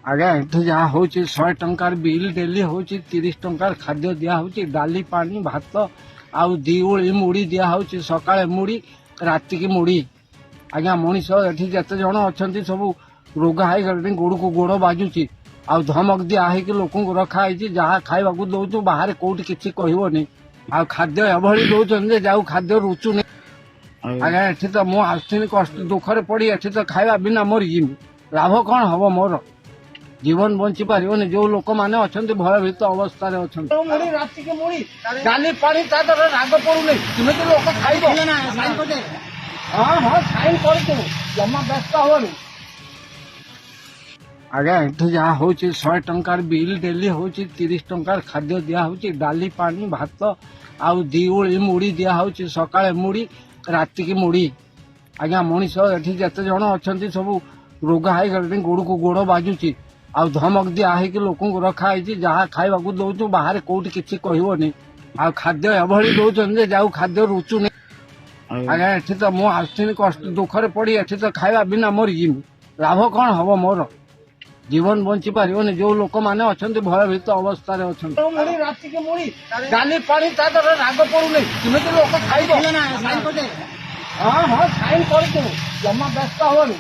ଆଜ୍ଞା ଏଠି ଯାହା ହଉଛି 100 ଟଙ୍କାର ବିଲ୍ ଡେଲି ହଉଛି 30 ଟଙ୍କାର ଖାଦ୍ୟ ଦିଆହଉଛି ଡାଲି ପାଣି ଭାତ ଆଉ 2 ଓଳି ମୁଢି ଦିଆହଉଛି ସକାଳେ ମୁଢି ରାତିକି ମୁଢି। ଆଜ୍ଞା ମଣିଷ ଏଠି ଯେତେ ଜଣ ଅଛନ୍ତି ସବୁ ରୋଗା ହେଇଗଲେଣି ଗୋଡକୁ ଗୋଡ ବାଜୁଛି ଆଉ ଧମକ ଦିଆ ହେଇକି ଲୋକଙ୍କୁ ରଖା ହେଇଛି ଯାହା ଖାଇବାକୁ ଦଉଛୁ ବାହାରେ କୋଉଠି କିଛି କହିବନି ଆଉ ଖାଦ୍ୟ ଏଭଳି ଦଉଛନ୍ତି ଯେ ଯାଉ ଖାଦ୍ୟ ରୁଚୁନି। ଆଜ୍ଞା ଏଠି ତ ମୁଁ ଆସିଥିଲି କଷ୍ଟ ଦୁଃଖରେ ପଡି ଏଠି ତ ଖାଇବା ବିନା ମରିଯିବି ଲାଭ କଣ ହବ ମୋର ଜୀବନ ବଞ୍ଚି ପାରିବନି ଯୋଉ ଲୋକମାନେ ଅଛନ୍ତି ଭୟଭୀତ ଅବସ୍ଥାରେ ଅଛନ୍ତି। ମୁଢି ରାତିକି ମୁଢି ଡାଲି ପାଣି ତା ଦେହରେ ରାଗ ପଡୁନି କେମିତି ଲୋକ ଖାଇବ। ହଁ ହଁ ସାଇନ୍ କରିଛୁ ଜମା ବ୍ୟସ୍ତ ହବନି। ଆଜ୍ଞା ଏଠି ଯାହା ହଉଛି 100 ଟଙ୍କାର ବିଲ୍ ଡେଲି ହଉଛି 30 ଟଙ୍କାର ଖାଦ୍ୟ ଦିଆହଉଛି ଡାଲି ପାଣି ଭାତ ଆଉ 2 ଓଳି ମୁଢି ଦିଆହଉଛି ସକାଳେ ମୁଢି ରାତିକି ମୁଢି। ଆଜ୍ଞା ମଣିଷ ଏଠି ଯେତେ ଜଣ ଅଛନ୍ତି ସବୁ ରୋଗା ହେଇଗଲେଣି ଗୋଡକୁ ଗୋଡ ବାଜୁଛି ଆଉ ଧମକ ଦିଆ ହେଇକି ଲୋକଙ୍କୁ ରଖା ହେଇଛି ଯାହା ଖାଇବାକୁ ଦଉଛୁ ବାହାରେ କୋଉଠି କିଛି କହିବନି ଆଉ ଖାଦ୍ୟ ଏଭଳି ଦଉଛନ୍ତି ଯେ ଯାଉ ଖାଦ୍ୟ ରୁଚୁନି। ଆଜ୍ଞା ଏଠି ତ ମୁଁ ଆସିଥିଲି କଷ୍ଟ ଦୁଃଖରେ ପଡି ଏଠି ତ ଖାଇବା ବିନା ମରିଯିବି ଲାଭ କଣ ହବ ମୋର ଜୀବନ ବଞ୍ଚି ପାରିବନି ଯୋଉ ଲୋକମାନେ ଅଛନ୍ତି ଭୟଭୀତ ଅବସ୍ଥାରେ ଅଛନ୍ତି। ମୁଢି ରାତିକି ମୁଢି ଡାଲି ପାଣି ତା ଦେହରେ ରାଗ ପଡୁନି କେମିତି ଲୋକ ଖାଇବ। ହଁ ହଁ ସାଇନ୍ କରିଛୁ ଜମା ବ୍ୟସ୍ତ ହବନି।